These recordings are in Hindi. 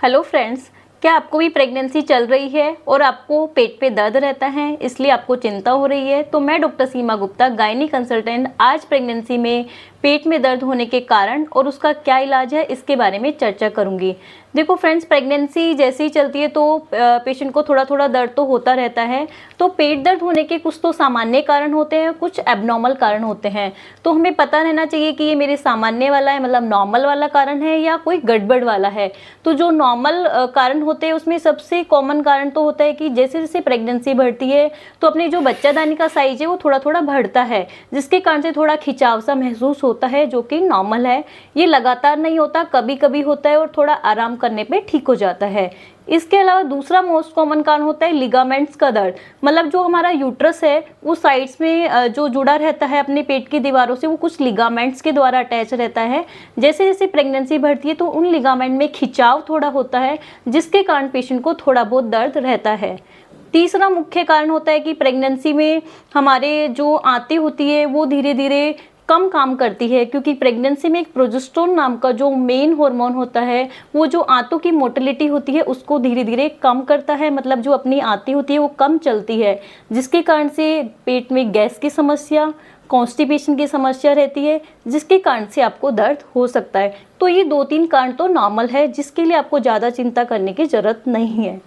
हेलो फ्रेंड्स, क्या आपको भी प्रेगनेंसी चल रही है और आपको पेट पे दर्द रहता है, इसलिए आपको चिंता हो रही है? तो मैं डॉक्टर सीमा गुप्ता, गायनी कंसल्टेंट, आज प्रेगनेंसी में पेट में दर्द होने के कारण और उसका क्या इलाज है इसके बारे में चर्चा करूंगी। देखो फ्रेंड्स, प्रेगनेंसी जैसे ही चलती है तो पेशेंट को थोड़ा थोड़ा दर्द तो होता रहता है। तो पेट दर्द होने के कुछ तो सामान्य कारण होते हैं, कुछ एबनॉर्मल कारण होते हैं। तो हमें पता रहना चाहिए कि ये मेरे सामान्य वाला है, मतलब नॉर्मल वाला कारण है, या कोई गड़बड़ वाला है। तो जो नॉर्मल कारण होते हैं उसमें सबसे कॉमन कारण तो होता है कि जैसे जैसे प्रेगनेंसी बढ़ती है तो अपने जो बच्चादानी का साइज है वो थोड़ा थोड़ा बढ़ता है, जिसके कारण से थोड़ा खिंचाव सा महसूस होता है, जो कि नॉर्मल है। ये लगातार नहीं होता, कभी कभी होता है और थोड़ा आराम करने पे ठीक हो जाता है। इसके अलावा दूसरा मोस्ट कॉमन कारण होता है लिगामेंट्स का दर्द। मतलब जो हमारा यूट्रस है वो साइड्स में जो जुड़ा रहता है अपने पेट की दीवारों से, वो कुछ लिगामेंट्स के द्वारा अटैच रहता है। जैसे जैसे प्रेगनेंसी बढ़ती है तो उन लिगामेंट में खिंचाव थोड़ा होता है, जिसके कारण पेशेंट को थोड़ा बहुत दर्द रहता है। तीसरा मुख्य कारण होता है कि प्रेगनेंसी में हमारे जो आंतें होती है वो धीरे धीरे कम काम करती है, क्योंकि प्रेगनेंसी में एक प्रोजेस्टेरोन नाम का जो मेन हार्मोन होता है वो जो आंतों की मोटिलिटी होती है उसको धीरे धीरे कम करता है। मतलब जो अपनी आंतें होती है वो कम चलती है, जिसके कारण से पेट में गैस की समस्या, कॉन्स्टिपेशन की समस्या रहती है, जिसके कारण से आपको दर्द हो सकता है। तो ये 2-3 कारण तो नॉर्मल है, जिसके लिए आपको ज़्यादा चिंता करने की ज़रूरत नहीं है।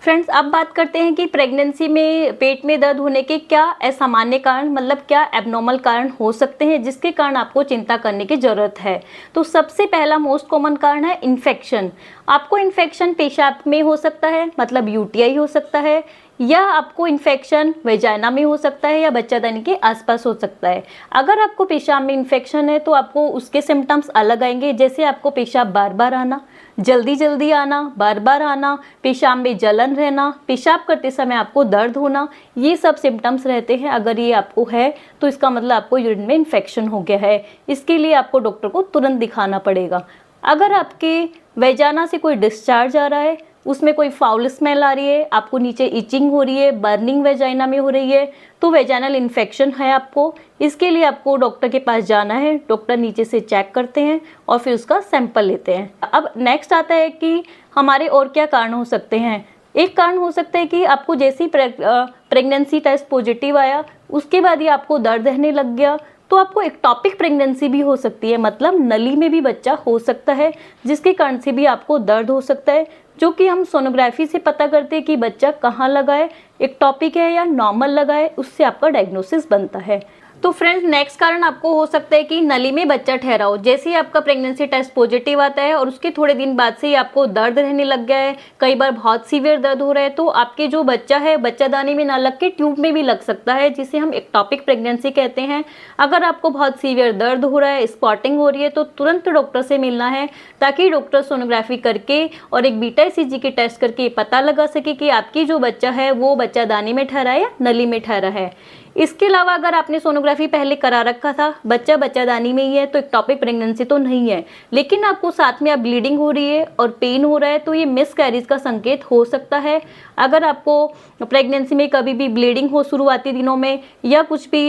फ्रेंड्स, अब बात करते हैं कि प्रेगनेंसी में पेट में दर्द होने के क्या असामान्य कारण, मतलब क्या एबनॉर्मल कारण हो सकते हैं जिसके कारण आपको चिंता करने की ज़रूरत है। तो सबसे पहला मोस्ट कॉमन कारण है इन्फेक्शन। आपको इन्फेक्शन पेशाब में हो सकता है, मतलब यूटीआई हो सकता है, या आपको इन्फेक्शन वेजाइना में हो सकता है, या बच्चादानी के आसपास हो सकता है। अगर आपको पेशाब में इन्फेक्शन है तो आपको उसके सिम्टम्स अलग आएंगे, जैसे आपको पेशाब बार बार आना, जल्दी जल्दी आना, बार बार आना, पेशाब में जलन रहना, पेशाब करते समय आपको दर्द होना, ये सब सिम्टम्स रहते हैं। अगर ये आपको है तो इसका मतलब आपको यूरिन में इन्फेक्शन हो गया है। इसके लिए आपको डॉक्टर को तुरंत दिखाना पड़ेगा। अगर आपके वेजाना से कोई डिस्चार्ज आ रहा है, उसमें कोई फाउल स्मेल आ रही है, आपको नीचे इचिंग हो रही है, बर्निंग वेजाइना में हो रही है, तो वेजाइनल इन्फेक्शन है आपको। इसके लिए आपको डॉक्टर के पास जाना है। डॉक्टर नीचे से चेक करते हैं और फिर उसका सैंपल लेते हैं। अब नेक्स्ट आता है कि हमारे और क्या कारण हो सकते हैं। एक कारण हो सकता है कि आपको जैसे ही प्रेगनेंसी टेस्ट पॉजिटिव आया उसके बाद ही आपको दर्द रहने लग गया, तो आपको एक्टॉपिक प्रेगनेंसी भी हो सकती है, मतलब नली में भी बच्चा हो सकता है, जिसके कारण से भी आपको दर्द हो सकता है, जो कि हम सोनोग्राफी से पता करते हैं कि बच्चा कहाँ लगा है, एक्टॉपिक है या नॉर्मल लगा है, उससे आपका डायग्नोसिस बनता है। तो फ्रेंड्स, नेक्स्ट कारण आपको हो सकता है कि नली में बच्चा ठहरा हो। जैसे ही आपका प्रेगनेंसी टेस्ट पॉजिटिव आता है और उसके थोड़े दिन बाद से ही आपको दर्द रहने लग गया है, कई बार बहुत सीवियर दर्द हो रहा है, तो आपके जो बच्चा है बच्चादानी में ना लग के ट्यूब में भी लग सकता है, जिसे हम एक्टॉपिक प्रेगनेंसी कहते हैं। अगर आपको बहुत सीवियर दर्द हो रहा है, स्पॉटिंग हो रही है, तो तुरंत डॉक्टर से मिलना है, ताकि डॉक्टर सोनोग्राफी करके और एक बीटा ईसीजी की टेस्ट करके पता लगा सके कि आपकी जो बच्चा है वो बच्चादानी में ठहरा है या नली में ठहरा है। इसके अलावा अगर आपने सोनोग्राफी पहले करा रखा था, बच्चा बच्चादानी में ही है, तो एक्टॉपिक प्रेगनेंसी तो नहीं है, लेकिन आपको साथ में अब ब्लीडिंग हो रही है और पेन हो रहा है, तो ये मिसकैरेज का संकेत हो सकता है। अगर आपको प्रेगनेंसी में कभी भी ब्लीडिंग हो शुरुआती दिनों में, या कुछ भी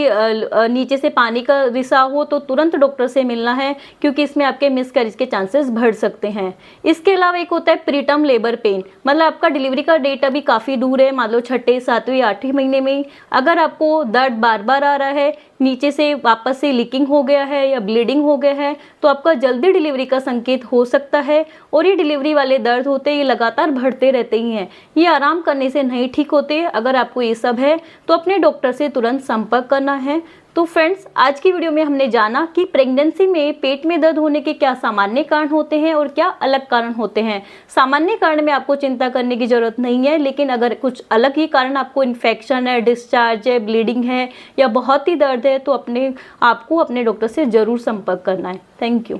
नीचे से पानी का रिसाव हो, तो तुरंत डॉक्टर से मिलना है, क्योंकि इसमें आपके मिसकैरेज के चांसेस बढ़ सकते हैं। इसके अलावा एक होता है प्रीटर्म लेबर पेन, मतलब आपका डिलीवरी का डेट अभी काफ़ी दूर है, मान लो 6, 7, 8 महीने में ही अगर आपको दर्द बार बार आ रहा है, नीचे से वापस से लीकिंग हो गया है या ब्लीडिंग हो गया है, तो आपका जल्दी डिलीवरी का संकेत हो सकता है। और ये डिलीवरी वाले दर्द होते हैं, ये लगातार बढ़ते रहते ही हैं, ये आराम करने से नहीं ठीक होते। अगर आपको ये सब है तो अपने डॉक्टर से तुरंत संपर्क करना है। तो फ्रेंड्स, आज की वीडियो में हमने जाना कि प्रेगनेंसी में पेट में दर्द होने के क्या सामान्य कारण होते हैं और क्या अलग कारण होते हैं। सामान्य कारण में आपको चिंता करने की जरूरत नहीं है, लेकिन अगर कुछ अलग ही कारण, आपको इन्फेक्शन है, डिस्चार्ज है, ब्लीडिंग है या बहुत ही दर्द है, तो आपको अपने डॉक्टर से जरूर संपर्क करना है। Thank you.